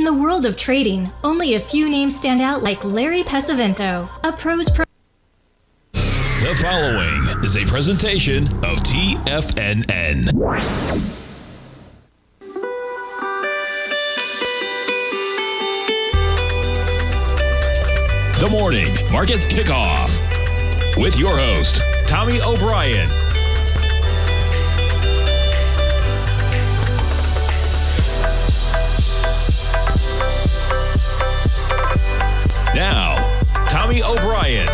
In the world of trading, only a few names stand out like Larry Pesavento, a pros pro. The following is a presentation of TFNN. The Morning Market Kickoff with your host, Tommy O'Brien. Now, Tommy O'Brien.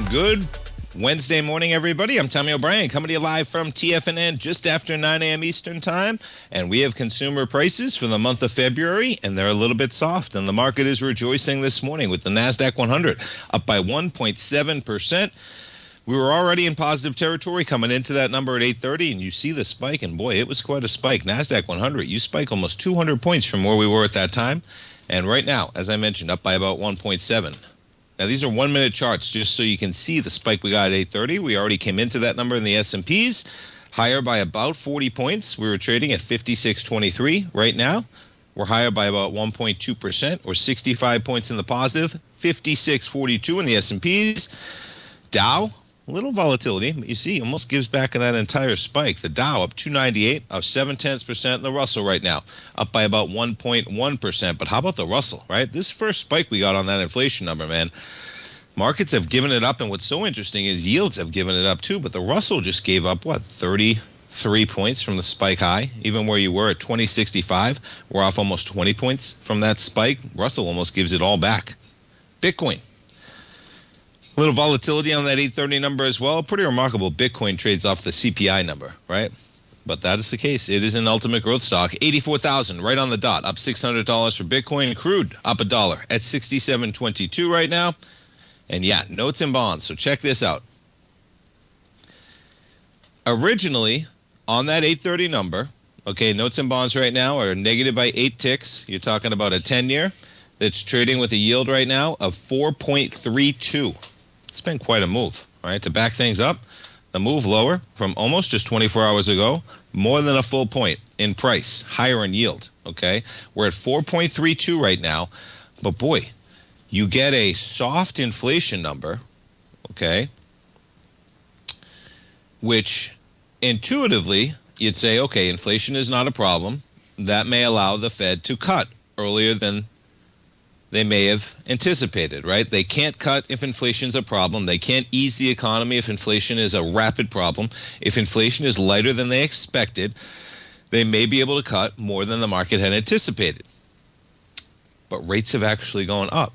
Good Wednesday morning, everybody. I'm Tommy O'Brien, coming to you live from TFNN just after 9 a.m. Eastern Time. And we have consumer prices for the month of February, and they're a little bit soft. And the market is rejoicing this morning with the NASDAQ 100 up by 1.7%. We were already in positive territory coming into that number at 8:30, and you see the spike, and boy, it was quite a spike. NASDAQ 100, you spike almost 200 points from where we were at that time. And right now, as I mentioned, up by about 1.7. Now, these are 1-minute charts just so you can see the spike we got at 8:30. We already came into that number in the S&Ps, higher by about 40 points. We were trading at 56.23 right now. We're higher by about 1.2%, or 65 points in the positive, 56.42 in the S&Ps. Dow, a little volatility, but you see, almost gives back that entire spike. The Dow up 298, up 0.7%. And the Russell right now up by about 1.1%. But how about the Russell, right? This first spike we got on that inflation number, man, markets have given it up. And what's so interesting is yields have given it up too. But the Russell just gave up, 33 points from the spike high. Even where you were at 2065, we're off almost 20 points from that spike. Russell almost gives it all back. Bitcoin. A little volatility on that 8:30 number as well. Pretty remarkable. Bitcoin trades off the CPI number, right? But that is the case. It is an ultimate growth stock. 84,000 right on the dot, up $600 for Bitcoin. Crude up $1 at 67.22 right now. And yeah, notes and bonds. So check this out. Originally, on that 8:30 number, okay, notes and bonds right now are negative by 8 ticks. You're talking about a 10-year that's trading with a yield right now of 4.32. It's been quite a move, right? To back things up, the move lower from almost just 24 hours ago, more than a full point in price, higher in yield, okay? We're at 4.32 right now, but boy, you get a soft inflation number, okay, which intuitively you'd say, okay, inflation is not a problem. That may allow the Fed to cut earlier than they may have anticipated, right? They can't cut if inflation's a problem. They can't ease the economy if inflation is a rapid problem. If inflation is lighter than they expected, they may be able to cut more than the market had anticipated. But rates have actually gone up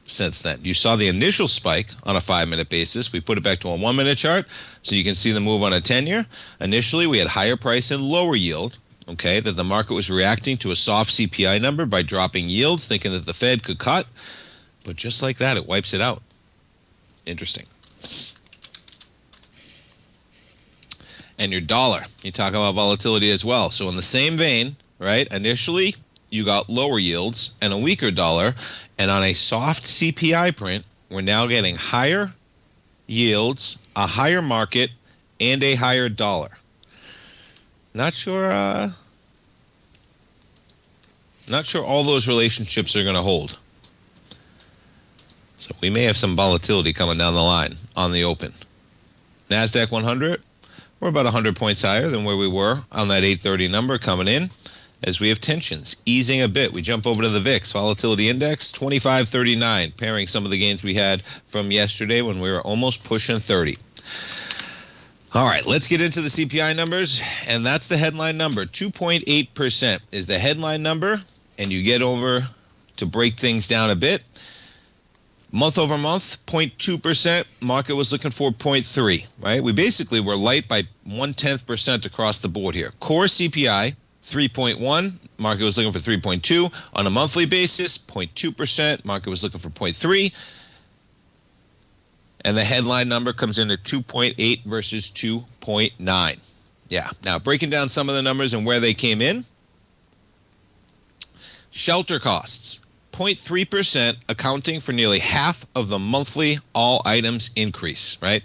since then. You saw the initial spike on a 5-minute basis. We put it back to a 1-minute chart so you can see the move on a 10-year. Initially, we had higher price and lower yield. Okay, that the market was reacting to a soft CPI number by dropping yields, thinking that the Fed could cut. But just like that, it wipes it out. Interesting. And your dollar, you talk about volatility as well. So in the same vein, right, initially you got lower yields and a weaker dollar. And on a soft CPI print, we're now getting higher yields, a higher market, and a higher dollar. Not sure all those relationships are going to hold. So we may have some volatility coming down the line on the open. NASDAQ 100, we're about 100 points higher than where we were on that 8:30 number coming in, as we have tensions easing a bit. We jump over to the VIX Volatility Index, 2539, pairing some of the gains we had from yesterday when we were almost pushing 30. All right, let's get into the CPI numbers, and that's the headline number. 2.8% is the headline number, and you get over to break things down a bit. Month over month, 0.2%. Market was looking for 0.3, right? We basically were light by 0.1% across the board here. Core CPI, 3.1. Market was looking for 3.2. On a monthly basis, 0.2%. Market was looking for 0.3. And the headline number comes in at 2.8 versus 2.9. Yeah. Now, breaking down some of the numbers and where they came in. Shelter costs, 0.3%, accounting for nearly half of the monthly all items increase, right?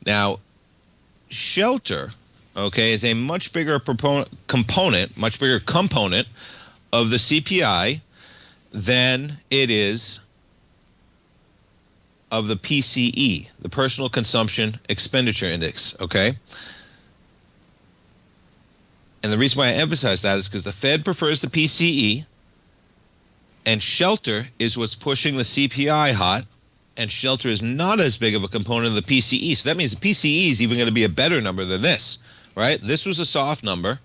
Now, Shelter, okay, is a much bigger component of the CPI than it is of the PCE, the Personal Consumption Expenditure Index, okay? And the reason why I emphasize that is because the Fed prefers the PCE, and shelter is what's pushing the CPI hot, and shelter is not as big of a component of the PCE. So that means the PCE is even going to be a better number than this, right? This was a soft number.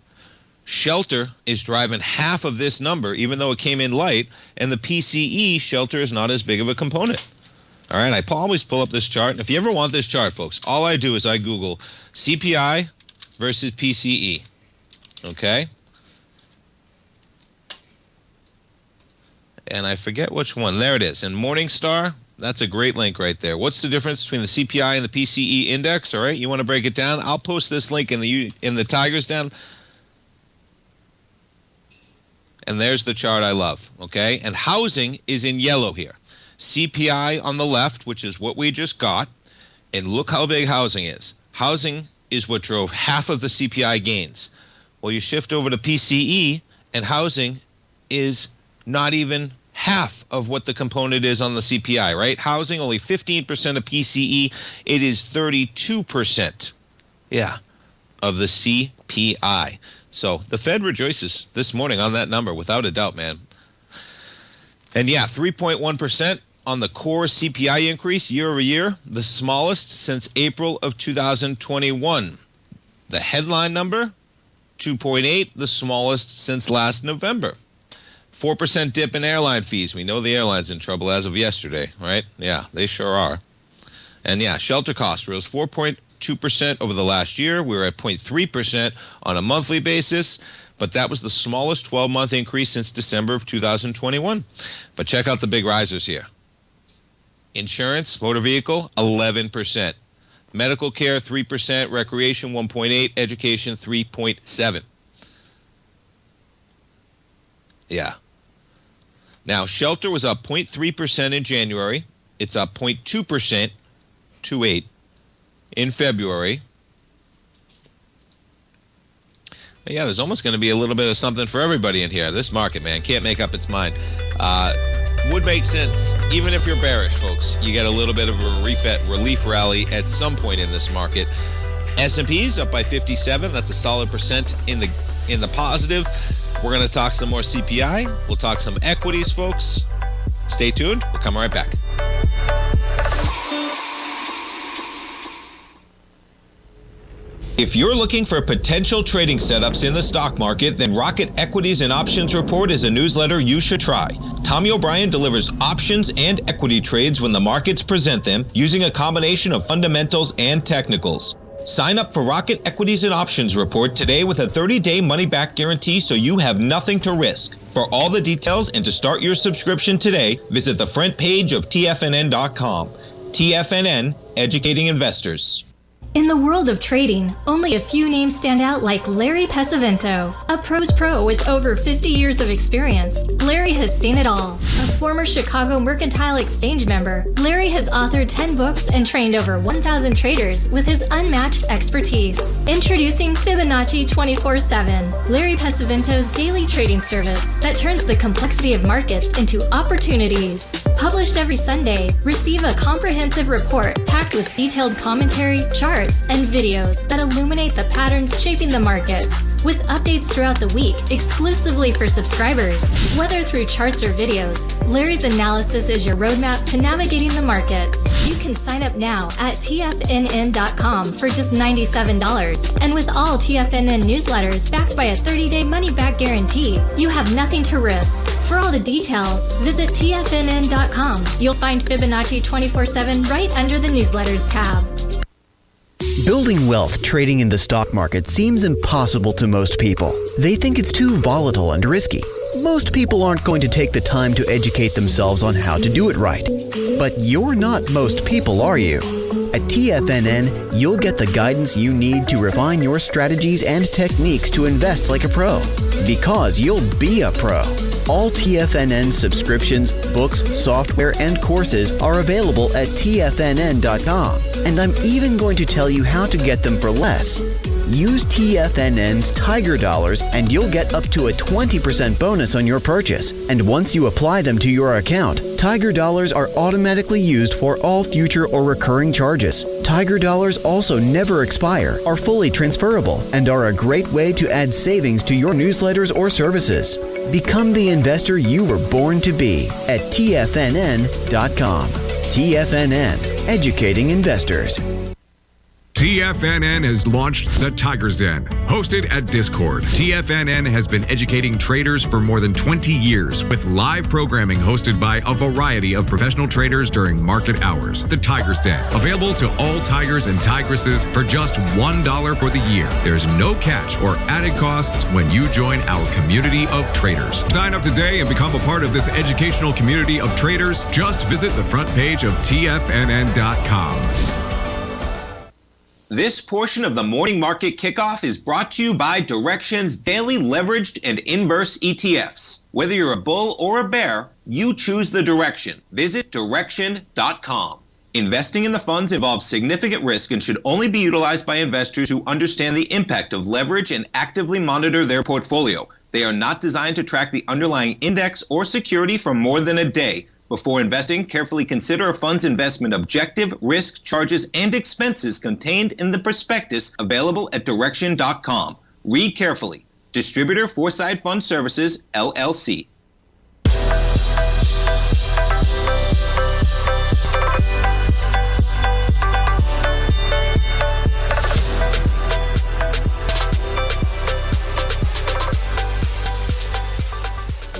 Shelter is driving half of this number, even though it came in light, and the PCE, shelter, is not as big of a component. All right, I always pull up this chart. And if you ever want this chart, folks, all I do is I Google CPI versus PCE, okay? And I forget which one. There it is. And Morningstar, that's a great link right there. What's the difference between the CPI and the PCE index? All right, you want to break it down? I'll post this link in the Tigers down. And there's the chart I love, okay? And housing is in yellow here. CPI on the left, which is what we just got. And look how big housing is. Housing is what drove half of the CPI gains. Well, you shift over to PCE, and housing is not even half of what the component is on the CPI, right? Housing, only 15% of PCE. It is 32%, of the CPI. So the Fed rejoices this morning on that number, without a doubt, man. And 3.1% on the core CPI increase year over year, the smallest since April of 2021. The headline number, 2.8, the smallest since last November. 4% dip in airline fees. We know the airline's in trouble as of yesterday, right? Yeah, they sure are. And shelter costs rose 4.2% over the last year. We were at 0.3% on a monthly basis, but that was the smallest 12-month increase since December of 2021. But check out the big risers here. Insurance, motor vehicle, 11%. Medical care, 3%. Recreation, 1.8%. Education, 3.7%. Yeah. Now, shelter was up 0.3% in January. It's up 0.2%, 2.8, in February. But there's almost going to be a little bit of something for everybody in here. This market, man, can't make up its mind. Would make sense, even if you're bearish, folks. You get a little bit of a relief rally at some point in this market. S&P's up by 57. That's a solid percent in the positive. We're going to talk some more CPI. We'll talk some equities, folks. Stay tuned. We'll come right back. If you're looking for potential trading setups in the stock market, then Rocket Equities and Options Report is a newsletter you should try. Tommy O'Brien delivers options and equity trades when the markets present them, using a combination of fundamentals and technicals. Sign up for Rocket Equities and Options Report today with a 30-day money-back guarantee, so you have nothing to risk. For all the details and to start your subscription today, visit the front page of TFNN.com. TFNN, educating investors. In the world of trading, only a few names stand out like Larry Pesavento, a pro's pro with over 50 years of experience. Larry has seen it all. A former Chicago Mercantile Exchange member, Larry has authored 10 books and trained over 1,000 traders with his unmatched expertise. Introducing Fibonacci 24/7, Larry Pesavento's daily trading service that turns the complexity of markets into opportunities. Published every Sunday, receive a comprehensive report packed with detailed commentary, charts, and videos that illuminate the patterns shaping the markets, with updates throughout the week exclusively for subscribers. Whether through charts or videos, Larry's analysis is your roadmap to navigating the markets. You can sign up now at TFNN.com for just $97. And with all TFNN newsletters backed by a 30-day money-back guarantee, you have nothing to risk. For all the details, visit TFNN.com. You'll find Fibonacci 24/7 right under the newsletters tab. Building wealth trading in the stock market seems impossible to most people. They think it's too volatile and risky. Most people aren't going to take the time to educate themselves on how to do it right. But you're not most people, are you? At TFNN, you'll get the guidance you need to refine your strategies and techniques to invest like a pro. Because you'll be a pro. All TFNN subscriptions, books, software, and courses are available at TFNN.com. And I'm even going to tell you how to get them for less. Use TFNN's Tiger Dollars and you'll get up to a 20% bonus on your purchase. And once you apply them to your account, Tiger Dollars are automatically used for all future or recurring charges. Tiger Dollars also never expire, are fully transferable, and are a great way to add savings to your newsletters or services. Become the investor you were born to be at TFNN.com. TFNN, educating investors. TFNN has launched the Tiger's Den, hosted at Discord. TFNN has been educating traders for more than 20 years with live programming hosted by a variety of professional traders during market hours. The Tiger's Den, available to all tigers and tigresses for just $1 for the year. There's no catch or added costs when you join our community of traders. Sign up today and become a part of this educational community of traders. Just visit the front page of TFNN.com. This portion of the Morning Market Kickoff is brought to you by Direxion's daily leveraged and inverse ETFs. Whether you're a bull or a bear, you choose the direction. Visit Direxion.com. Investing in the funds involves significant risk and should only be utilized by investors who understand the impact of leverage and actively monitor their portfolio. They are not designed to track the underlying index or security for more than a day. Before investing, carefully consider a fund's investment objective, risk, charges, and expenses contained in the prospectus available at Direxion.com. Read carefully. Distributor Foreside Fund Services, LLC.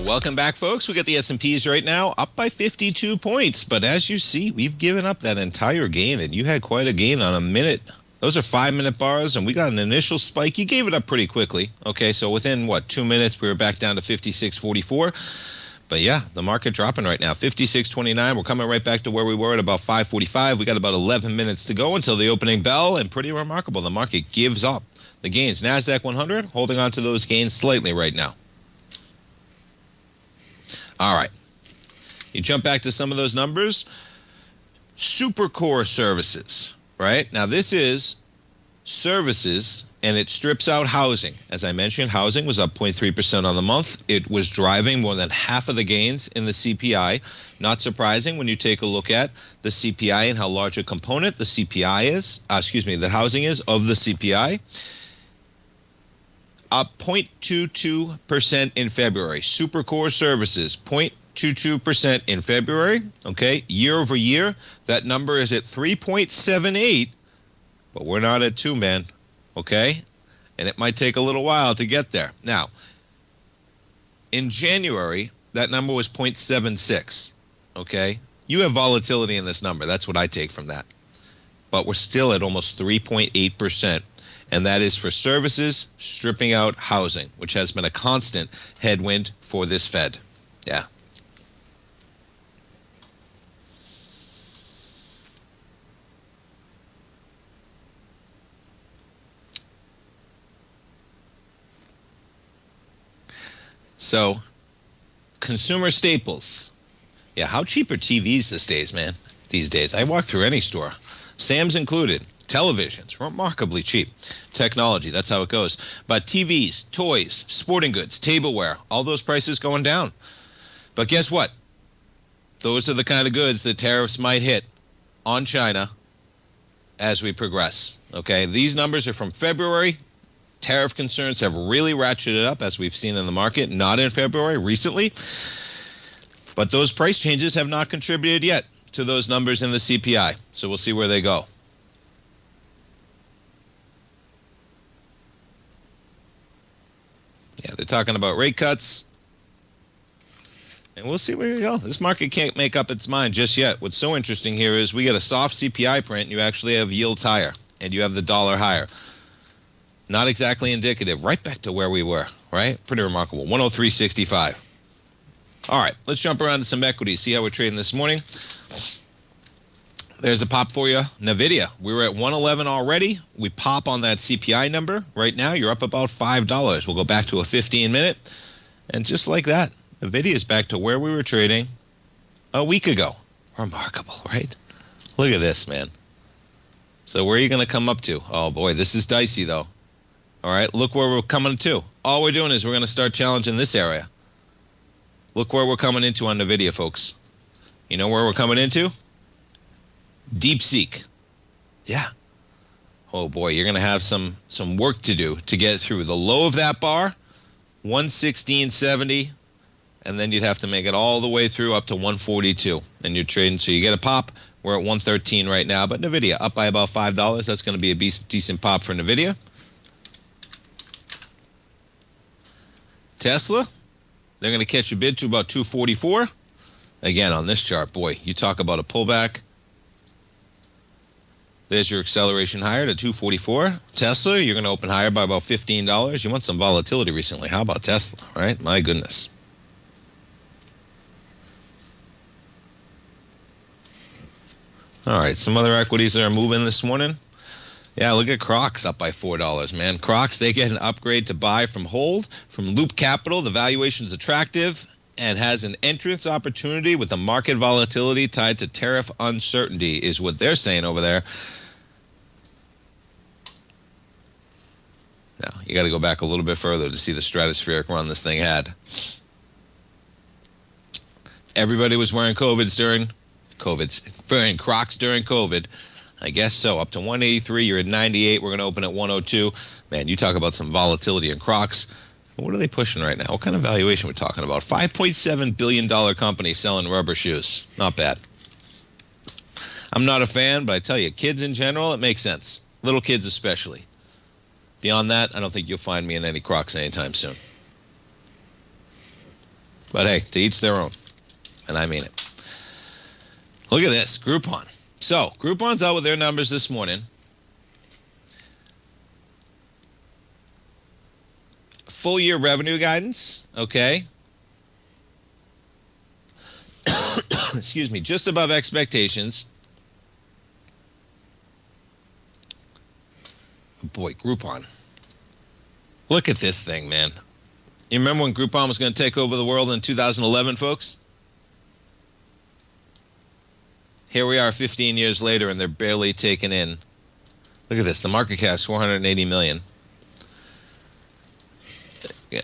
Welcome back, folks. We got the S&Ps right now up by 52 points. But as you see, we've given up that entire gain, and you had quite a gain on a minute. Those are 5-minute bars, and we got an initial spike. You gave it up pretty quickly. Okay, so within, 2 minutes, we were back down to 56.44. But yeah, the market dropping right now, 56.29. We're coming right back to where we were at about 5:45. We got about 11 minutes to go until the opening bell, and pretty remarkable. The market gives up the gains. NASDAQ 100 holding on to those gains slightly right now. All right. You jump back to some of those numbers. Super core services, right? Now, this is services, and it strips out housing. As I mentioned, housing was up 0.3% on the month. It was driving more than half of the gains in the CPI. Not surprising when you take a look at the CPI and how large a component the CPI is, that housing is of the CPI. Up 0.22% in February. Super core services, 0.22% in February. Okay, year over year, that number is at 3.78, but we're not at 2, man. Okay, and it might take a little while to get there. Now, in January, that number was 0.76. Okay, you have volatility in this number. That's what I take from that. But we're still at almost 3.8%. And that is for services stripping out housing, which has been a constant headwind for this Fed. Yeah. So, consumer staples. Yeah, how cheap are TVs these days? I walk through any store, Sam's included. Televisions, remarkably cheap. Technology, that's how it goes. But TVs, toys, sporting goods, tableware, all those prices going down. But guess what? Those are the kind of goods that tariffs might hit on China as we progress. Okay, these numbers are from February. Tariff concerns have really ratcheted up, as we've seen in the market, not in February, recently. But those price changes have not contributed yet to those numbers in the CPI. So we'll see where they go. Yeah, they're talking about rate cuts. And we'll see where we go. This market can't make up its mind just yet. What's so interesting here is we get a soft CPI print, and you actually have yields higher, and you have the dollar higher. Not exactly indicative. Right back to where we were, right? Pretty remarkable. 103.65. All right, let's jump around to some equities, see how we're trading this morning. There's a pop for you. NVIDIA, we were at 111 already. We pop on that CPI number. Right now, you're up about $5. We'll go back to a 15-minute. And just like that, NVIDIA is back to where we were trading a week ago. Remarkable, right? Look at this, man. So where are you going to come up to? Oh, boy, this is dicey, though. All right, look where we're coming to. All we're doing is we're going to start challenging this area. Look where we're coming into on NVIDIA, folks. You know where we're coming into? DeepSeek. Yeah. Oh boy, you're going to have some work to do to get through the low of that bar, 116.70, and then you'd have to make it all the way through up to 142. And you're trading, so you get a pop. We're at 113 right now, but NVIDIA up by about $5. That's going to be a decent pop for NVIDIA. Tesla, they're going to catch a bid to about 244. Again, on this chart, boy, you talk about a pullback. There's your acceleration higher to 244. Tesla, you're going to open higher by about $15. You want some volatility recently. How about Tesla, right? My goodness. All right, some other equities that are moving this morning. Yeah, look at Crocs up by $4, man. Crocs, they get an upgrade to buy from hold from Loop Capital. The valuation is attractive and has an entrance opportunity with the market volatility tied to tariff uncertainty, is what they're saying over there. Now, you got to go back a little bit further to see the stratospheric run this thing had. Everybody was wearing wearing Crocs during COVID. I guess so. Up to 183. You're at 98. We're going to open at 102. Man, you talk about some volatility in Crocs. What are they pushing right now? What kind of valuation are we talking about? $5.7 billion company selling rubber shoes. Not bad. I'm not a fan, but I tell you, kids in general, it makes sense. Little kids especially. Beyond that, I don't think you'll find me in any Crocs anytime soon. But hey, to each their own. And I mean it. Look at this, Groupon. So, Groupon's out with their numbers this morning. Full year revenue guidance, okay. Excuse me, just above expectations. Boy, Groupon. Look at this thing, man. You remember when Groupon was going to take over the world in 2011, folks? Here we are 15 years later, and they're barely taken in. Look at this. The market cap is $480 million.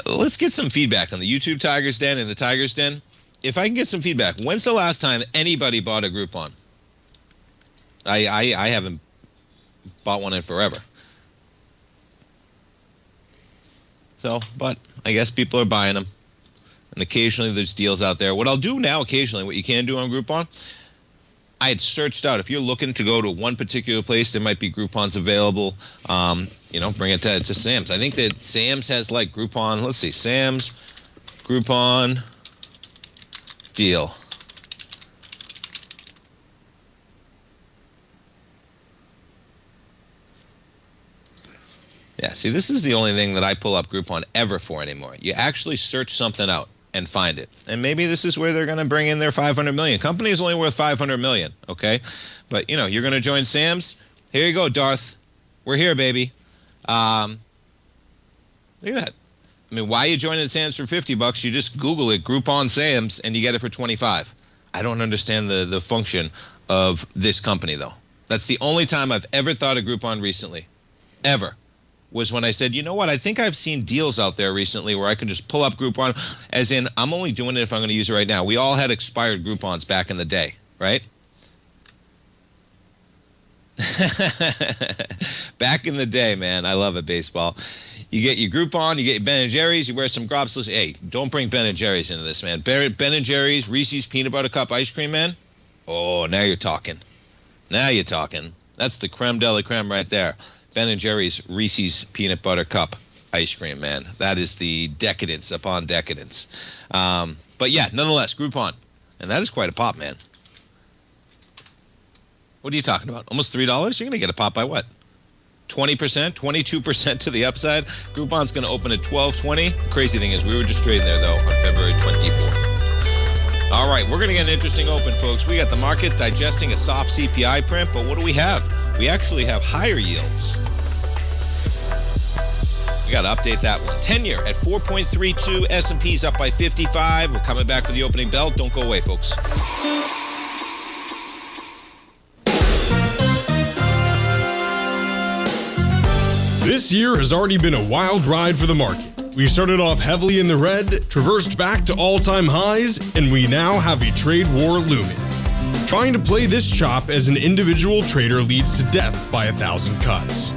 Let's get some feedback on the YouTube Tigers Den and the Tigers Den. If I can get some feedback, when's the last time anybody bought a Groupon? I haven't bought one in forever. So, but I guess people are buying them. And occasionally there's deals out there. What I'll do now occasionally, what you can do on Groupon, I had searched out, if you're looking to go to one particular place, there might be Groupons available. Bring it to Sam's. I think that Sam's has like Groupon. Let's see, Sam's Groupon deal. Yeah, see, this is the only thing that I pull up Groupon ever for anymore. You actually search something out and find it. And maybe this is where they're going to bring in their $500 million. Company is only worth $500 million, okay? But, you're going to join Sam's. Here you go, Darth. We're here, baby. Look at that. I mean, why are you joining Sam's for $50? You just Google it, Groupon Sam's, and you get it for $25. I don't understand the function of this company, though. That's the only time I've ever thought of Groupon recently. Ever. Was when I said, you know what, I think I've seen deals out there recently where I can just pull up Groupon, as in, I'm only doing it if I'm going to use it right now. We all had expired Groupons back in the day, right? Back in the day, man, I love it, baseball. You get your Groupon, you get your Ben & Jerry's, you wear some Grobs. Listen, hey, don't bring Ben & Jerry's into this, man. Ben & Jerry's, Reese's Peanut Butter Cup ice cream, man. Oh, now you're talking. Now you're talking. That's the creme de la creme right there. Ben & Jerry's Reese's Peanut Butter Cup ice cream, man. That is the decadence upon decadence. But yeah, nonetheless, Groupon. And that is quite a pop, man. What are you talking about? Almost $3? You're going to get a pop by what? 20%, 22% to the upside. Groupon's going to open at $12.20. Crazy thing is we were just trading there, though, on February 24th. All right, we're going to get an interesting open, folks. We got the market digesting a soft CPI print, but what do we have? We actually have higher yields. We got to update that one. 10-year at 4.32. S&P's up by 55. We're coming back for the opening bell. Don't go away, folks. This year has already been a wild ride for the market. We started off heavily in the red, traversed back to all-time highs, and we now have a trade war looming. Trying to play this chop as an individual trader leads to death by 1,000 cuts.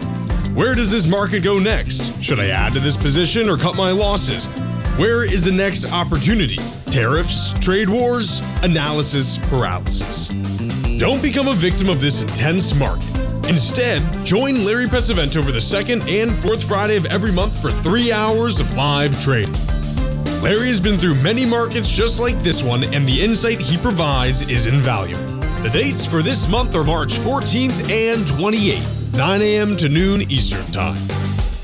Where does this market go next? Should I add to this position or cut my losses? Where is the next opportunity? Tariffs, trade wars, analysis paralysis. Don't become a victim of this intense market. Instead, join Larry Pesavento for the second and fourth Friday of every month for 3 hours of live trading. Larry has been through many markets just like this one, and the insight he provides is invaluable. The dates for this month are March 14th and 28th, 9 a.m. to noon Eastern Time.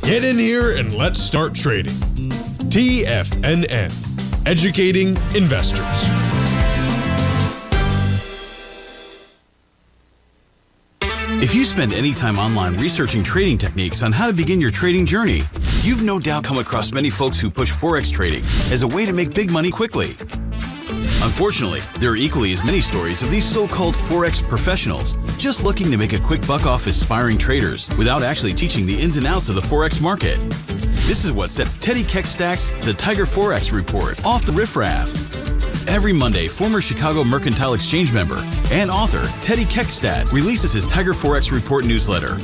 Get in here and let's start trading. TFNN, educating investors. If you spend any time online researching trading techniques on how to begin your trading journey, you've no doubt come across many folks who push Forex trading as a way to make big money quickly. Unfortunately, there are equally as many stories of these so-called Forex professionals just looking to make a quick buck off aspiring traders without actually teaching the ins and outs of the Forex market. This is what sets Teddy Keckstack's The Tiger Forex Report off the riffraff. Every Monday, former Chicago Mercantile Exchange member and author Teddy Keckstack releases his Tiger Forex Report newsletter,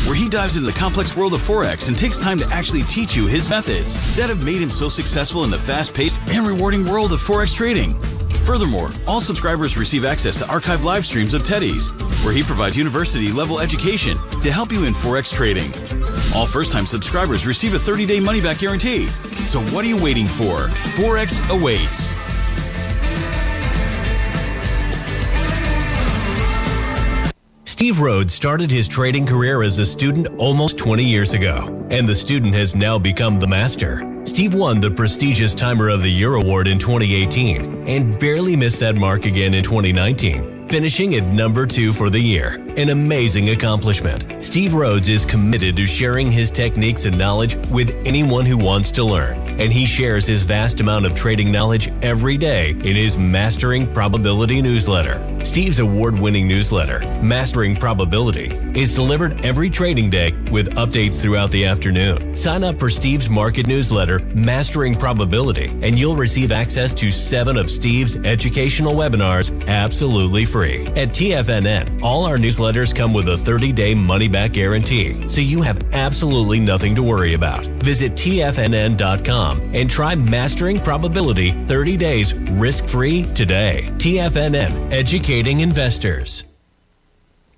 where he dives into the complex world of Forex and takes time to actually teach you his methods that have made him so successful in the fast-paced and rewarding world of Forex trading. Furthermore, all subscribers receive access to archived live streams of Teddy's, where he provides university-level education to help you in Forex trading. All first-time subscribers receive a 30-day money-back guarantee. So what are you waiting for? Forex awaits. Steve Rhodes started his trading career as a student almost 20 years ago, and the student has now become the master. Steve won the prestigious Timer of the Year award in 2018 and barely missed that mark again in 2019, finishing at number 2 for the year. An amazing accomplishment. Steve Rhodes is committed to sharing his techniques and knowledge with anyone who wants to learn, and he shares his vast amount of trading knowledge every day in his Mastering Probability newsletter. Steve's award-winning newsletter, Mastering Probability, is delivered every trading day with updates throughout the afternoon. Sign up for Steve's market newsletter, Mastering Probability, and you'll receive access to 7 of Steve's educational webinars absolutely free. At TFNN, all our newsletters come with a 30-day money-back guarantee, so you have absolutely nothing to worry about. Visit TFNN.com and try Mastering Probability 30 days risk-free today. TFNN, educating investors.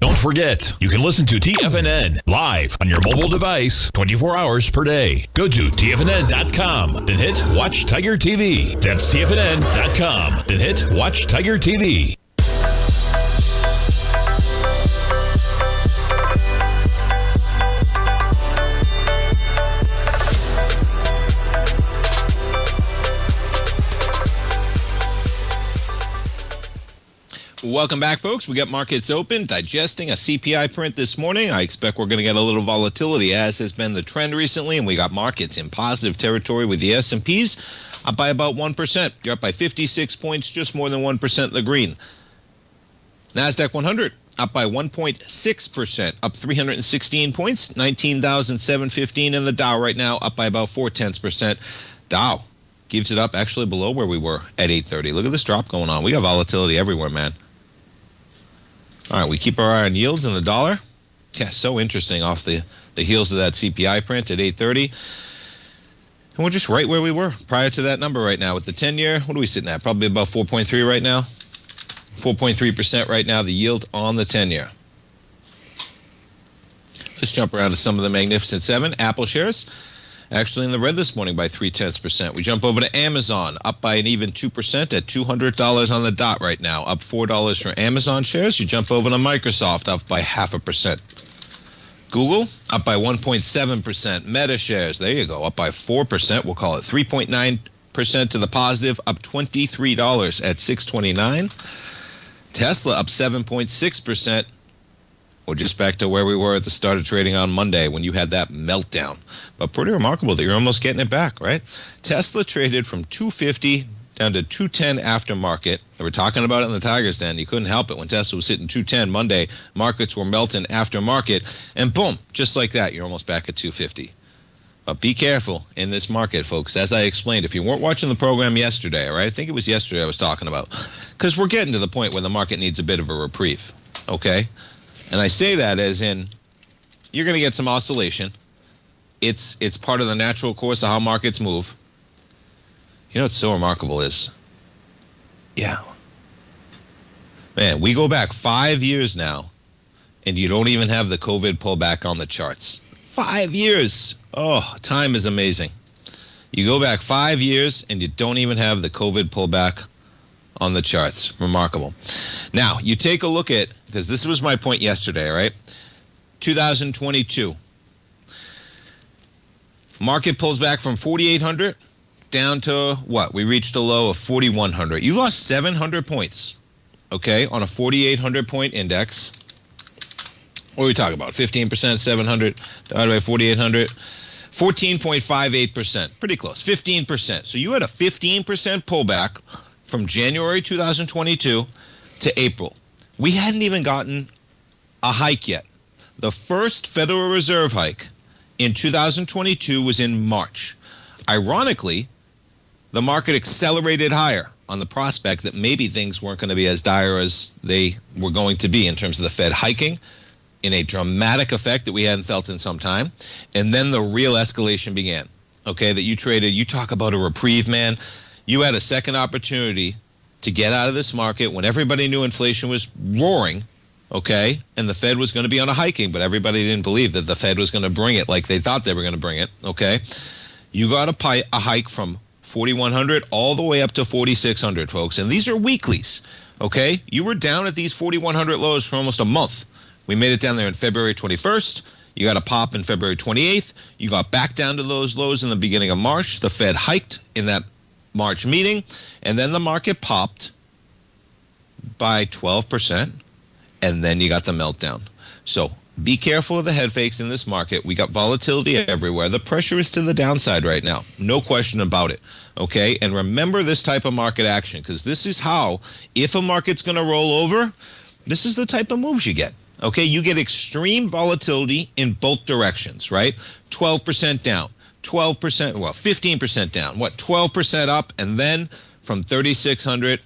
Don't forget, you can listen to TFNN live on your mobile device 24 hours per day. Go to TFNN.com, then hit Watch Tiger TV. That's TFNN.com, then hit Watch Tiger TV. Welcome back, folks. We got markets open, digesting a CPI print this morning. I expect we're going to get a little volatility, as has been the trend recently, and we got markets in positive territory with the S&Ps up by about 1%. You're up by 56 points, just more than 1% in the green. NASDAQ 100 up by 1.6%, up 316 points, 19,715 in the Dow right now, up by about 0.4%. Dow keeps it up actually below where we were at 8:30. Look at this drop going on. We got volatility everywhere, man. All right, we keep our eye on yields and the dollar. Yeah, so interesting off the heels of that CPI print at 8:30. And we're just right where we were prior to that number right now with the 10-year. What are we sitting at? Probably about 4.3 right now. 4.3% right now, the yield on the 10-year. Let's jump around to some of the Magnificent 7. Apple shares actually in the red this morning by 0.3%. We jump over to Amazon, up by an even 2% at $200 on the dot right now, up $4 for Amazon shares. You jump over to Microsoft, up by 0.5%. Google, up by 1.7%. Meta shares, there you go, up by 4%. We'll call it 3.9 to the positive, up $23 at $629. Tesla up 7.6%. We're just back to where we were at the start of trading on Monday when you had that meltdown. But pretty remarkable that you're almost getting it back, right? Tesla traded from 250 down to 210 after market. They were talking about it in the Tigers Den. You couldn't help it when Tesla was hitting 210 Monday. Markets were melting after market. And boom, just like that, you're almost back at 250. But be careful in this market, folks. As I explained, if you weren't watching the program yesterday, all right, I think it was yesterday I was talking about, because we're getting to the point where the market needs a bit of a reprieve, okay? And I say that as in you're going to get some oscillation. It's part of the natural course of how markets move. You know what's so remarkable is, man, we go back 5 years now, and you don't even have the COVID pullback on the charts. 5 years. Oh, time is amazing. You go back 5 years, and you don't even have the COVID pullback on the charts. Remarkable. Now, you take a look at, because this was my point yesterday, right? 2022. Market pulls back from 4,800 down to what? We reached a low of 4,100. You lost 700 points, okay, on a 4,800 point index. What are we talking about? 15%, 700 divided by 4,800. 14.58%. Pretty close. 15%. So you had a 15% pullback from January 2022 to April. We hadn't even gotten a hike yet. The first Federal Reserve hike in 2022 was in March. Ironically, the market accelerated higher on the prospect that maybe things weren't going to be as dire as they were going to be in terms of the Fed hiking in a dramatic effect that we hadn't felt in some time. And then the real escalation began, okay, that you traded. You talk about a reprieve, man. You had a second opportunity to get out of this market when everybody knew inflation was roaring, okay, and the Fed was going to be on a hiking, but everybody didn't believe that the Fed was going to bring it like they thought they were going to bring it, okay? You got a hike from 4,100 all the way up to 4,600, folks, and these are weeklies, okay? You were down at these 4,100 lows for almost a month. We made it down there on February 21st. You got a pop in February 28th. You got back down to those lows in the beginning of March. The Fed hiked in that March meeting, and then the market popped by 12%, and then you got the meltdown. So be careful of the head fakes in this market. We got volatility everywhere. The pressure is to the downside right now. No question about it. Okay? And remember this type of market action, because this is how, if a market's going to roll over, this is the type of moves you get. Okay, you get extreme volatility in both directions, right? 12% down, 12%, well, 15% down, 12% up, and then from 3,600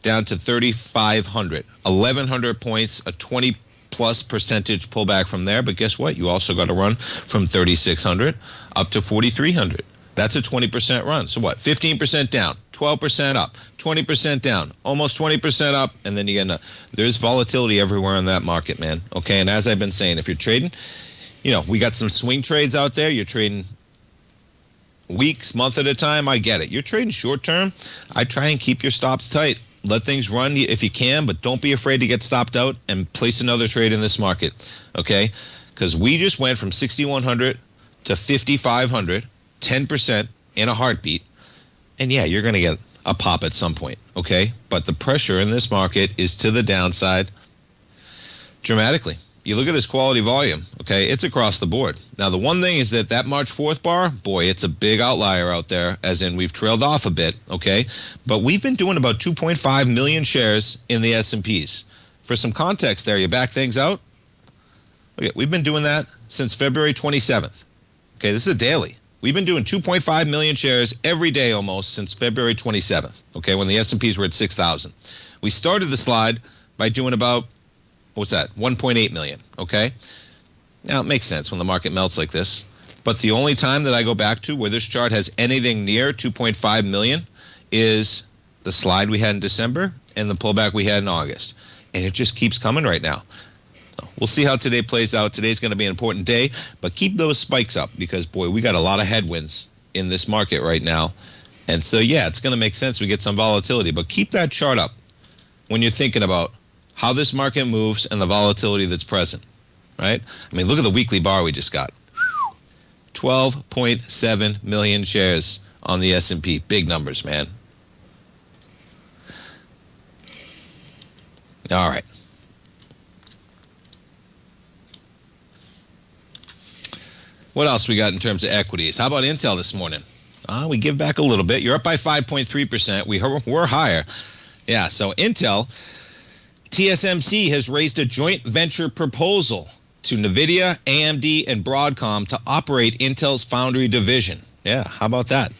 down to 3,500, 1,100 points, a 20-plus percentage pullback from there. But guess what? You also got to run from 3,600 up to 4,300. That's a 20% run. So what? 15% down, 12% up, 20% down, almost 20% up, and then you get there's volatility everywhere in that market, man. Okay, and as I've been saying, if you're trading, you know, we got some swing trades out there. You're trading weeks, month at a time. I get it. You're trading short term. I try and keep your stops tight. Let things run if you can, but don't be afraid to get stopped out and place another trade in this market, okay? Because we just went from 6,100 to 5,500. 10% in a heartbeat, and yeah, you're going to get a pop at some point, okay? But the pressure in this market is to the downside dramatically. You look at this quality volume, okay? It's across the board. Now, the one thing is that March 4th bar, boy, it's a big outlier out there, as in we've trailed off a bit, okay? But we've been doing about 2.5 million shares in the S&Ps. For some context there, you back things out. Okay, we've been doing that since February 27th. Okay, this is a daily. We've been doing 2.5 million shares every day almost since February 27th, okay, when the S&Ps were at 6,000. We started the slide by doing about, 1.8 million, okay? Now, it makes sense when the market melts like this, but the only time that I go back to where this chart has anything near 2.5 million is the slide we had in December and the pullback we had in August, and it just keeps coming right now. We'll see how today plays out. Today's going to be an important day, but keep those spikes up because, boy, we got a lot of headwinds in this market right now. And so, yeah, it's going to make sense we get some volatility, but keep that chart up when you're thinking about how this market moves and the volatility that's present, right? I mean, look at the weekly bar we just got. 12.7 million shares on the S&P. Big numbers, man. All right. What else we got in terms of equities? How about Intel this morning? We give back a little bit. You're up by 5.3%. We're higher. Yeah, so Intel, TSMC has raised a joint venture proposal to NVIDIA, AMD, and Broadcom to operate Intel's foundry division. Yeah, how about that?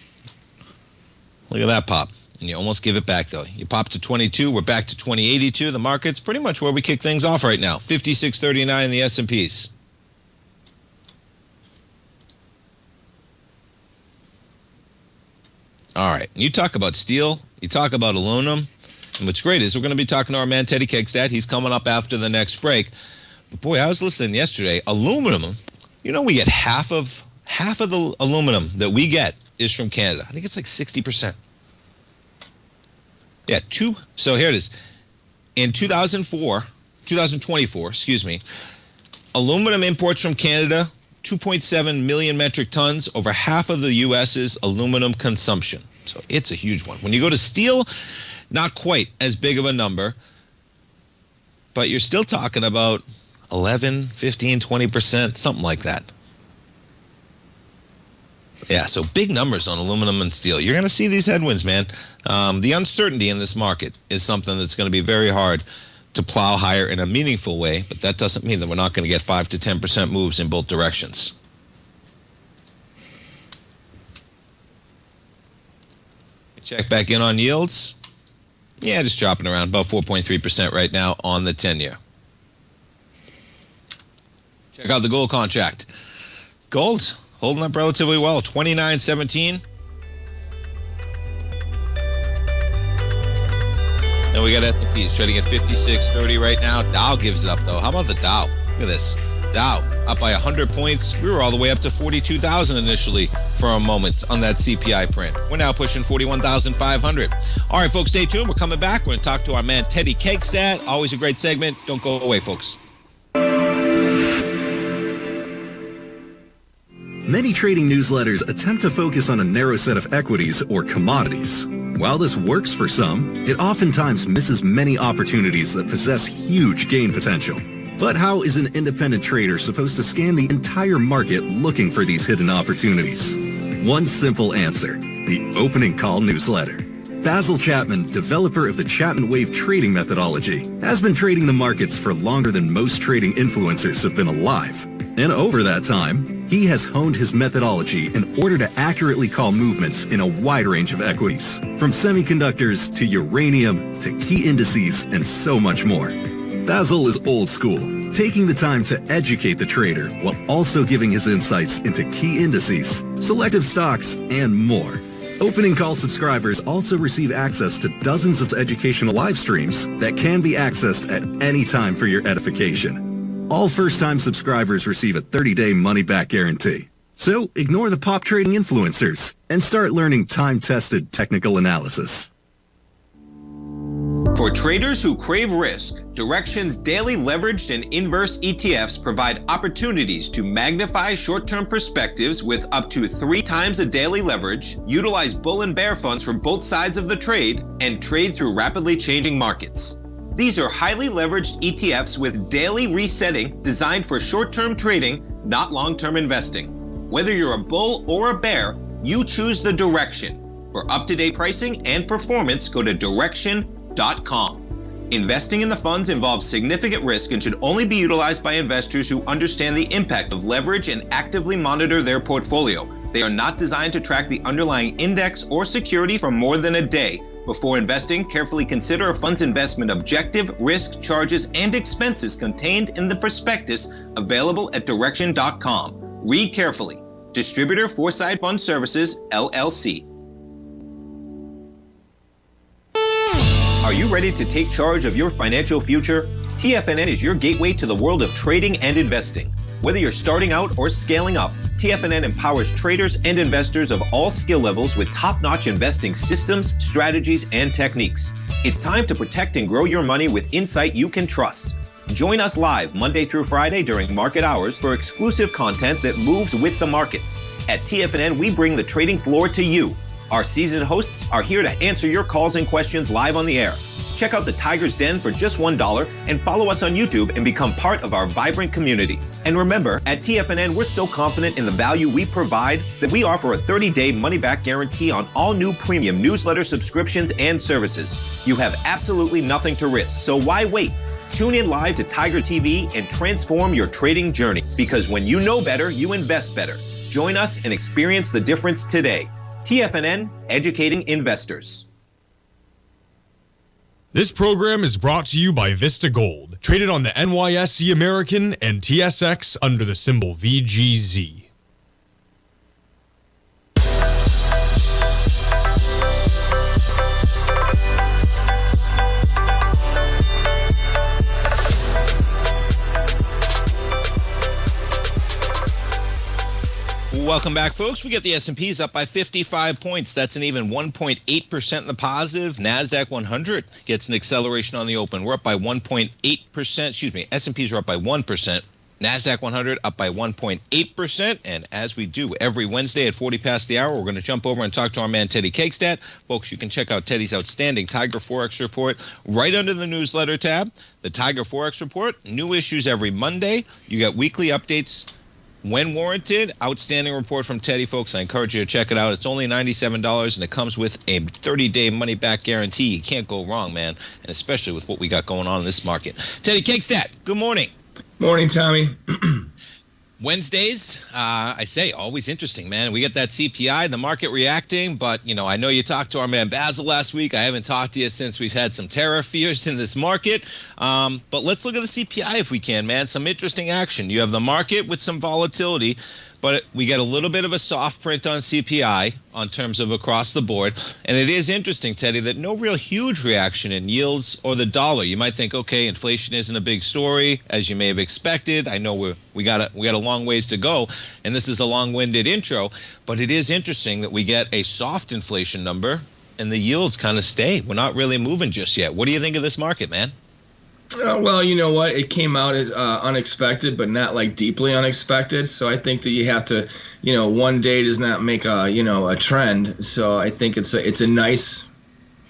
Look at that pop. And you almost give it back, though. You pop to 22. We're back to 2082. The market's pretty much where we kick things off right now. 56.39 in the S&Ps. All right. You talk about steel. You talk about aluminum. And what's great is we're going to be talking to our man, Teddy Kegstad. He's coming up after the next break. But, boy, I was listening yesterday. Aluminum, you know, we get half of the aluminum that we get is from Canada. I think it's like 60%. Yeah, so here it is. In 2024, aluminum imports from Canada, 2.7 million metric tons, over half of the U.S.'s aluminum consumption. So it's a huge one. When you go to steel, not quite as big of a number, but you're still talking about 11, 15, 20%, something like that. Yeah, so big numbers on aluminum and steel. You're going to see these headwinds, man. The uncertainty in this market is something that's going to be very hard to plow higher in a meaningful way, but that doesn't mean that we're not going to get 5 to 10% moves in both directions. Check back in on yields. Yeah, just dropping around about 4.3% right now on the 10-year. Check out the gold contract. Gold holding up relatively well, 29.17. Then we got S&Ps trading at 56.30 right now. Dow gives it up, though. How about the Dow? Look at this. Dow up by 100 points. We were all the way up to 42,000 initially for a moment on that CPI print. We're now pushing 41,500. All right, folks, stay tuned. We're coming back. We're going to talk to our man, Teddy Kegstad. Always a great segment. Don't go away, folks. Many trading newsletters attempt to focus on a narrow set of equities or commodities. While this works for some, it oftentimes misses many opportunities that possess huge gain potential. But how is an independent trader supposed to scan the entire market looking for these hidden opportunities? One simple answer: the opening call newsletter. Basil Chapman, developer of the Chapman Wave trading methodology, has been trading the markets for longer than most trading influencers have been alive. And over that time, he has honed his methodology in order to accurately call movements in a wide range of equities, from semiconductors to uranium to key indices and so much more. Basil is old school, taking the time to educate the trader while also giving his insights into key indices, selective stocks, and more. Opening call subscribers also receive access to dozens of educational live streams that can be accessed at any time for your edification. All first-time subscribers receive a 30-day money-back guarantee. So ignore the pop trading influencers and start learning time-tested technical analysis. For traders who crave risk, Direxion's daily leveraged and inverse ETFs provide opportunities to magnify short-term perspectives with up to 3 times a daily leverage, utilize bull and bear funds from both sides of the trade, and trade through rapidly changing markets. These are highly leveraged ETFs with daily resetting designed for short-term trading, not long-term investing. Whether you're a bull or a bear, you choose the Direxion. For up-to-date pricing and performance, go to Direxion.com. Investing in the funds involves significant risk and should only be utilized by investors who understand the impact of leverage and actively monitor their portfolio. They are not designed to track the underlying index or security for more than a day. Before investing, carefully consider a fund's investment objective, risk, charges, and expenses contained in the prospectus available at Direxion.com. Read carefully. Distributor Foreside Fund Services, LLC. Are you ready to take charge of your financial future? TFNN is your gateway to the world of trading and investing. Whether you're starting out or scaling up, TFNN empowers traders and investors of all skill levels with top-notch investing systems, strategies, and techniques. It's time to protect and grow your money with insight you can trust. Join us live Monday through Friday during market hours for exclusive content that moves with the markets. At TFNN, we bring the trading floor to you. Our seasoned hosts are here to answer your calls and questions live on the air. Check out the Tiger's Den for just $1 and follow us on YouTube and become part of our vibrant community. And remember, at TFNN, we're so confident in the value we provide that we offer a 30-day money-back guarantee on all new premium newsletter subscriptions and services. You have absolutely nothing to risk, so why wait? Tune in live to Tiger TV and transform your trading journey. Because when you know better, you invest better. Join us and experience the difference today. TFNN, educating investors. This program is brought to you by Vista Gold, traded on the NYSE American and TSX under the symbol VGZ. Welcome back, folks. We get the S&Ps up by 55 points. That's an even 1.8% in the positive. NASDAQ 100 gets an acceleration on the open. We're up by 1.8%. Excuse me, S&Ps are up by 1%. NASDAQ 100 up by 1.8%. And as we do every Wednesday at 40 past the hour, we're going to jump over and talk to our man, Teddy Cakestat. Folks, you can check out Teddy's outstanding Tiger Forex report right under the newsletter tab. The Tiger Forex report, new issues every Monday. You get weekly updates when warranted. Outstanding report from Teddy, folks. I encourage you to check it out. It's only $97, and it comes with a 30-day money-back guarantee. You can't go wrong, man, and especially with what we got going on in this market. Teddy Cakestat, good morning. Morning, Tommy. Wednesdays, I say, always interesting, man. We get that CPI, the market reacting, but, you know, I know you talked to our man Basil last week. I haven't talked to you since we've had some tariff fears in this market. But let's look at the CPI if we can, man. Some interesting action. You have the market with some volatility, but we get a little bit of a soft print on CPI on terms of across the board. And it is interesting, Teddy, that no real huge reaction in yields or the dollar. You might think, okay, inflation isn't a big story, as you may have expected. I know we got a long ways to go, and this is a long-winded intro, but it is interesting that we get a soft inflation number and the yields kind of stay. We're not really moving just yet. What do you think of this market, man? Well, you know what? It came out as unexpected, but not like deeply unexpected. So I think that you have to, one day does not make a trend. So I think it's a nice,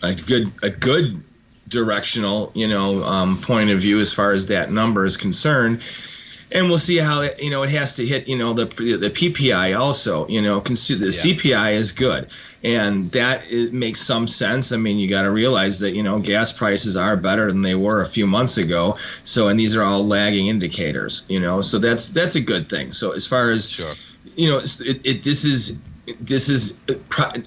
a good directional, point of view as far as that number is concerned. And we'll see how it has to hit, the PPI also, the CPI is good. And that makes some sense. I mean, you got to realize that, gas prices are better than they were a few months ago. So, and these are all lagging indicators, so that's a good thing. So as far as, sure. This is,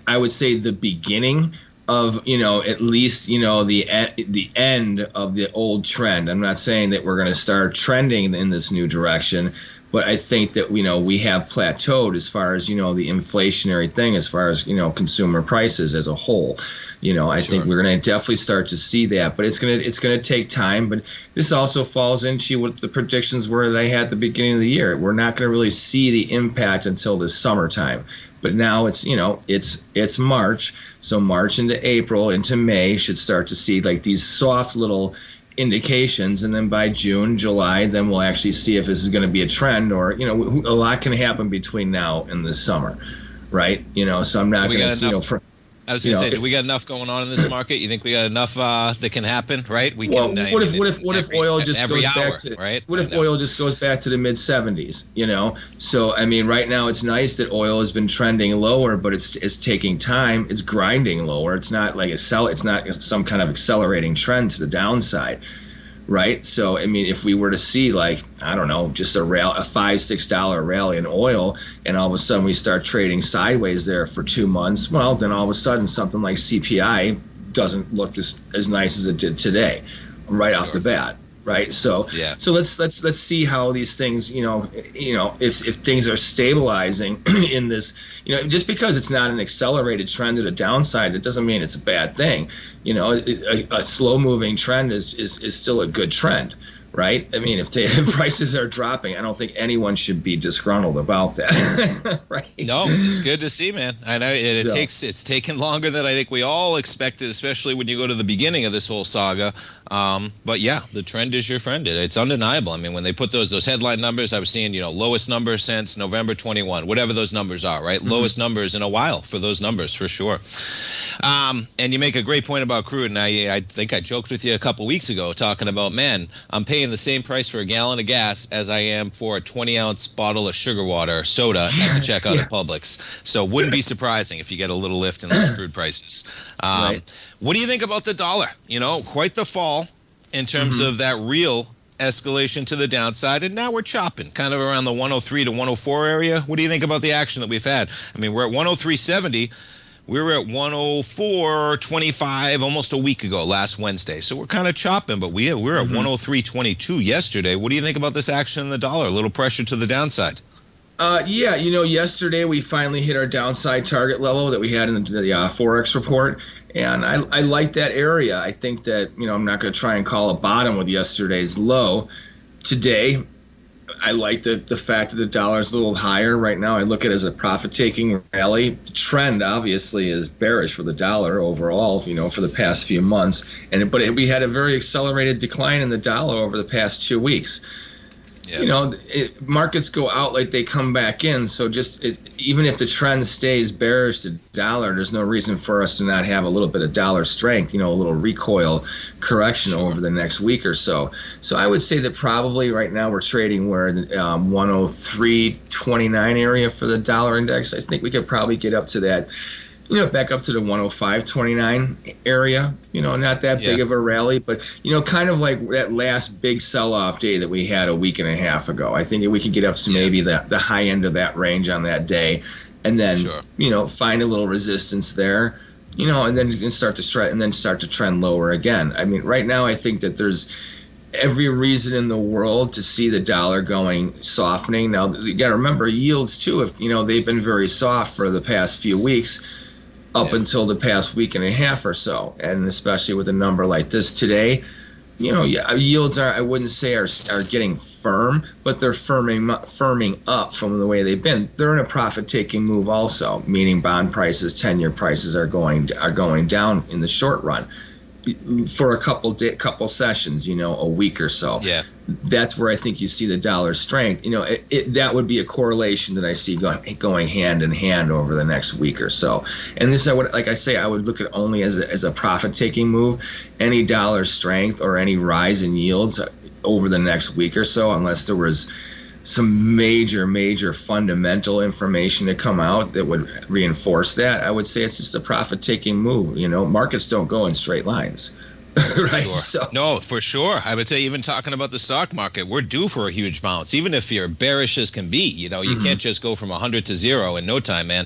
I would say, the beginning of, at least, the end of the old trend. I'm not saying that we're going to start trending in this new direction, but I think that, we have plateaued as far as, the inflationary thing, as far as, consumer prices as a whole. I think we're going to definitely start to see that, but it's going to take time. But this also falls into what the predictions were that I had at the beginning of the year. We're not going to really see the impact until the summertime. But now it's, it's March. So March into April into May should start to see like these soft little indications, and then by June, July, then we'll actually see if this is going to be a trend, or a lot can happen between now and the summer, right? So I'm not going to I was going to say, do we got enough going on in this market? You think we got enough that can happen, right? We can. What if oil just goes back to right? What if oil just goes back to the mid 70s? So I mean, right now it's nice that oil has been trending lower, but it's taking time. It's grinding lower. It's not like it's not some kind of accelerating trend to the downside. Right. So, I mean, if we were to see like, I don't know, just a $5-6 rally in oil, and all of a sudden we start trading sideways there for 2 months, well, then all of a sudden something like CPI doesn't look as nice as it did today, right off the bat. Right. So so let's see how these things, if things are stabilizing in this, just because it's not an accelerated trend to the downside, it doesn't mean it's a bad thing. A slow moving trend is still a good trend. right? I mean, if prices are dropping, I don't think anyone should be disgruntled about that, right? No, it's good to see, man. I know it's taken longer than I think we all expected, especially when you go to the beginning of this whole saga. But yeah, the trend is your friend. It's undeniable. I mean, when they put those headline numbers, I was seeing, lowest number since November 21, whatever those numbers are, right? Mm-hmm. Lowest numbers in a while for those numbers, for sure. And you make a great point about crude. And I think I joked with you a couple weeks ago talking about, man, I'm paying the same price for a gallon of gas as I am for a 20-ounce bottle of sugar water soda at the checkout at Publix. So wouldn't be surprising if you get a little lift in those crude prices. Right. What do you think about the dollar? Quite the fall in terms of that real escalation to the downside, and now we're chopping kind of around the 103 to 104 area. What do you think about the action that we've had? I mean, we're at 103.70. We were at 104.25 almost a week ago, last Wednesday. So we're kind of chopping, but we're at 103.22 yesterday. What do you think about this action in the dollar? A little pressure to the downside. Yesterday we finally hit our downside target level that we had in the Forex report, and I like that area. I think that, I'm not going to try and call a bottom with yesterday's low. Today, I like the fact that the dollar is a little higher right now. I look at it as a profit-taking rally. The trend, obviously, is bearish for the dollar overall, for the past few months. But we had a very accelerated decline in the dollar over the past 2 weeks. Yeah. Markets go out like they come back in. So even if the trend stays bearish to dollar, there's no reason for us to not have a little bit of dollar strength, a little recoil correction over the next week or so. So I would say that probably right now we're trading where the 103.29 area for the dollar index. I think we could probably get up to that, back up to the 105.29 area, not that big of a rally, but, kind of like that last big sell-off day that we had a week and a half ago. I think that we could get up to maybe the high end of that range on that day, and then, find a little resistance there, and then you can start to trend lower again. I mean, right now I think that there's every reason in the world to see the dollar softening. Now, you got to remember yields too. If they've been very soft for the past few weeks, up until the past week and a half or so, and especially with a number like this today, yields I wouldn't say are getting firm, but they're firming up from the way they've been. They're in a profit-taking move also, meaning bond prices, 10-year prices are going down in the short run for a couple sessions, a week or so. Yeah. That's where I think you see the dollar strength. That would be a correlation that I see going hand in hand over the next week or so. And this, I would look at only as a profit-taking move. Any dollar strength or any rise in yields over the next week or so, unless there was some major fundamental information to come out that would reinforce that, I would say it's just a profit-taking move. Markets don't go in straight lines. Right. Sure. So. No, for sure. I would say even talking about the stock market, we're due for a huge bounce. Even if you're bearish as can be, you can't just go from 100 to 0 in no time, man.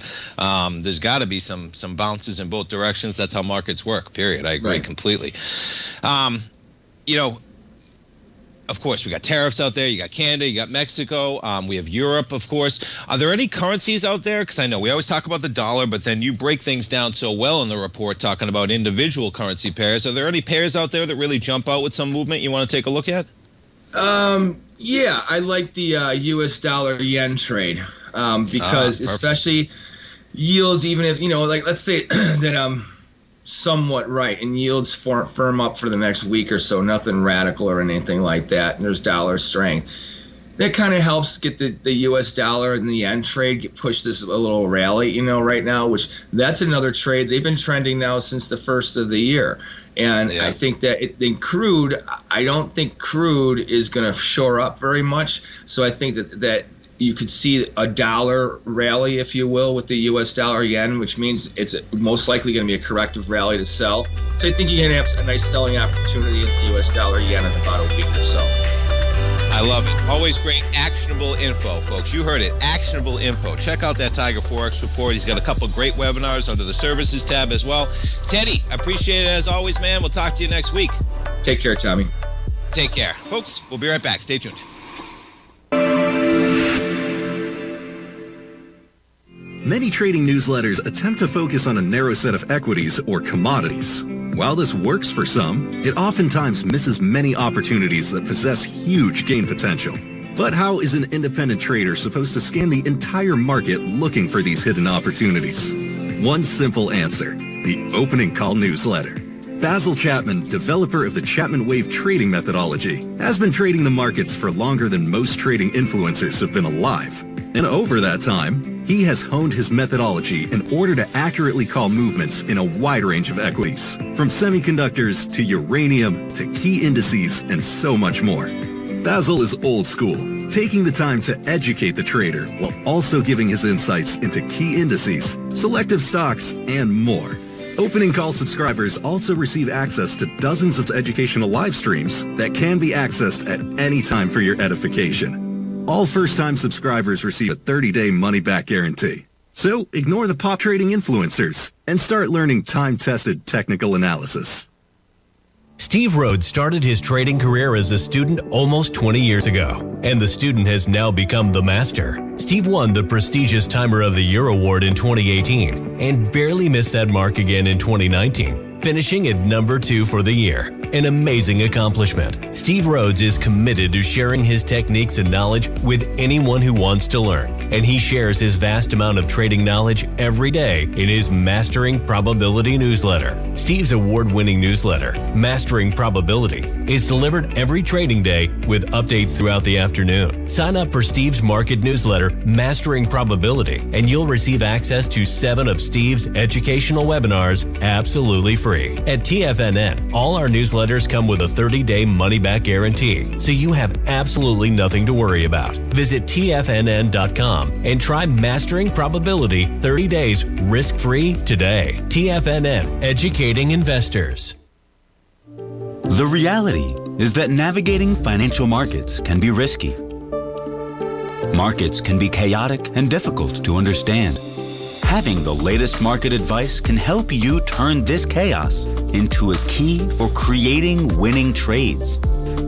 There's got to be some bounces in both directions. That's how markets work, period. I agree completely. Of course, we got tariffs out there. You got Canada, you got Mexico. We have Europe, of course. Are there any currencies out there? Because I know we always talk about the dollar, but then you break things down so well in the report talking about individual currency pairs. Are there any pairs out there that really jump out with some movement you want to take a look at? Yeah, I like the U.S. dollar yen trade because especially yields, even if, let's say that somewhat right, and yields firm up for the next week or so, nothing radical or anything like that, and there's dollar strength. That kind of helps get the U.S. dollar and the yen trade push this a little rally, right now, which that's another trade. They've been trending now since the first of the year. And I think that I don't think crude is going to shore up very much. So I think that you could see a dollar rally, if you will, with the U.S. dollar yen, which means it's most likely going to be a corrective rally to sell. So I think you're going to have a nice selling opportunity in the U.S. dollar yen in about a week or so. I love it. Always great actionable info, folks. You heard it. Actionable info. Check out that Tiger Forex report. He's got a couple great webinars under the services tab as well. Teddy, I appreciate it as always, man. We'll talk to you next week. Take care, Tommy. Take care. Folks, we'll be right back. Stay tuned. Many trading newsletters attempt to focus on a narrow set of equities or commodities. While this works for some, it oftentimes misses many opportunities that possess huge gain potential. But how is an independent trader supposed to scan the entire market looking for these hidden opportunities? One simple answer: the opening call newsletter. Basil Chapman, developer of the Chapman Wave trading methodology, has been trading the markets for longer than most trading influencers have been alive. And over that time, he has honed his methodology in order to accurately call movements in a wide range of equities, from semiconductors to uranium to key indices and so much more. Basil is old school, taking the time to educate the trader while also giving his insights into key indices, selective stocks, and more. Opening call subscribers also receive access to dozens of educational live streams that can be accessed at any time for your edification. All first-time subscribers receive a 30-day money-back guarantee. So ignore the pop trading influencers and start learning time-tested technical analysis. Steve Rhodes started his trading career as a student almost 20 years ago, and the student has now become the master. Steve won the prestigious Timer of the Year award in 2018 and barely missed that mark again in 2019, finishing at number 2 for the year. An amazing accomplishment. Steve Rhodes is committed to sharing his techniques and knowledge with anyone who wants to learn, and he shares his vast amount of trading knowledge every day in his Mastering Probability newsletter. Steve's award-winning newsletter, Mastering Probability, is delivered every trading day with updates throughout the afternoon. Sign up for Steve's market newsletter, Mastering Probability, and you'll receive access to 7 of Steve's educational webinars absolutely free. At TFNN, all our newsletters come with a 30-day money-back guarantee, so you have absolutely nothing to worry about. Visit TFNN.com and try Mastering Probability 30 days risk-free today. TFNN, educating investors. The reality is that navigating financial markets can be risky. Markets can be chaotic and difficult to understand. Having the latest market advice can help you turn this chaos into a key for creating winning trades.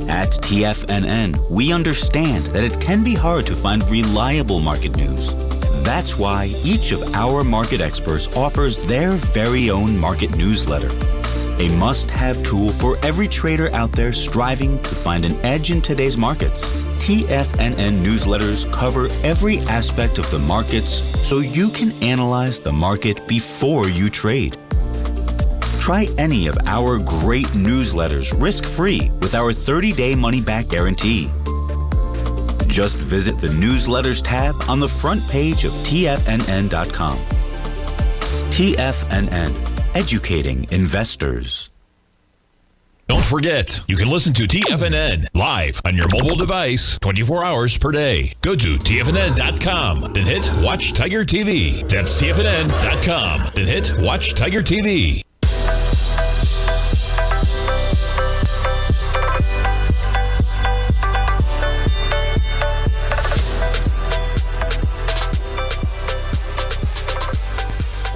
At TFNN, we understand that it can be hard to find reliable market news. That's why each of our market experts offers their very own market newsletter, a must-have tool for every trader out there striving to find an edge in today's markets. TFNN newsletters cover every aspect of the markets so you can analyze the market before you trade. Try any of our great newsletters risk-free with our 30-day money-back guarantee. Just visit the Newsletters tab on the front page of TFNN.com. TFNN, educating investors. Don't forget, you can listen to TFNN live on your mobile device 24 hours per day. Go to TFNN.com, then hit Watch Tiger TV. That's TFNN.com, then hit Watch Tiger TV.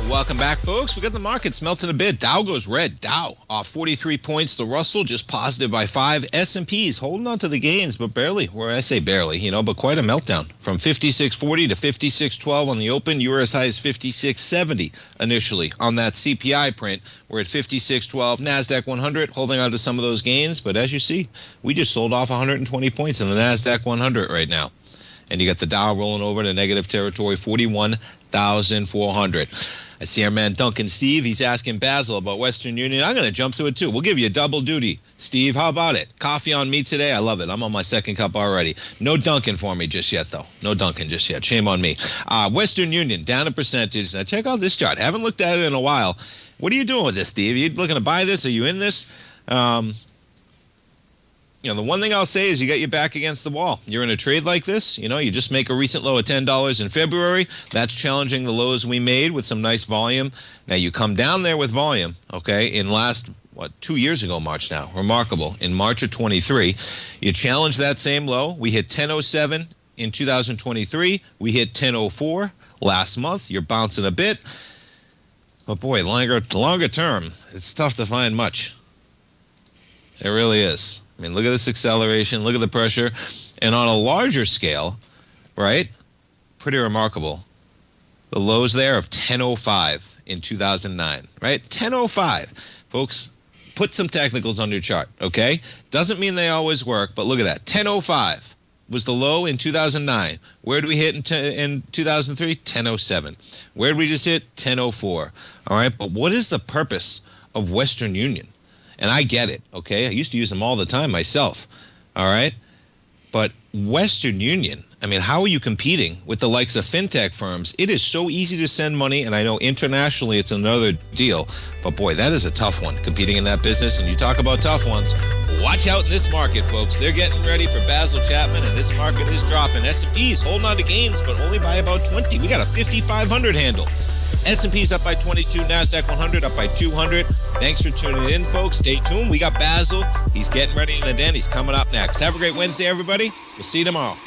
Welcome back, folks. We got the markets melting a bit. Dow goes red. Dow off 43 points. The Russell just positive by 5. S&P's holding on to the gains, but barely. Where I say barely, but quite a meltdown. From 56.40 to 56.12 on the open. You were as high as 56.70 initially on that CPI print. We're at 56.12. NASDAQ 100 holding on to some of those gains. But as you see, we just sold off 120 points in the NASDAQ 100 right now. And you got the Dow rolling over to negative territory, 41,400. I see our man Duncan Steve. He's asking Basil about Western Union. I'm going to jump to it, too. We'll give you a double duty. Steve, how about it? Coffee on me today? I love it. I'm on my second cup already. No Duncan for me just yet, though. No Duncan just yet. Shame on me. Western Union, down a percentage. Now, check out this chart. Haven't looked at it in a while. What are you doing with this, Steve? Are you looking to buy this? Are you in this? The one thing I'll say is you got your back against the wall. You're in a trade like this, you just make a recent low of $10 in February. That's challenging the lows we made with some nice volume. Now you come down there with volume, okay, in last, 2 years ago, March now. Remarkable. In March of 23, you challenge that same low. We hit 10.07 in 2023. We hit 10.04 last month. You're bouncing a bit. But boy, longer term, it's tough to find much. It really is. I mean, look at this acceleration. Look at the pressure. And on a larger scale, right, pretty remarkable. The lows there of 10.05 in 2009, right? 10.05. Folks, put some technicals on your chart, okay? Doesn't mean they always work, but look at that. 10.05 was the low in 2009. Where did we hit in 2003? 10.07. Where did we just hit? 10.04. All right, but what is the purpose of Western Union? And I get it, okay? I used to use them all the time myself, all right? But Western Union, I mean, how are you competing with the likes of fintech firms? It is so easy to send money, and I know internationally it's another deal, but boy, that is a tough one, competing in that business. And you talk about tough ones, watch out in this market, folks. They're getting ready for Basil, Chapman, and this market is dropping. S&P's holding on to gains, but only by about 20. We got a 5,500 handle. S&P's up by 22, NASDAQ 100 up by 200. Thanks for tuning in, folks. Stay tuned. We got Basil. He's getting ready in the den. He's coming up next. Have a great Wednesday, everybody. We'll see you tomorrow.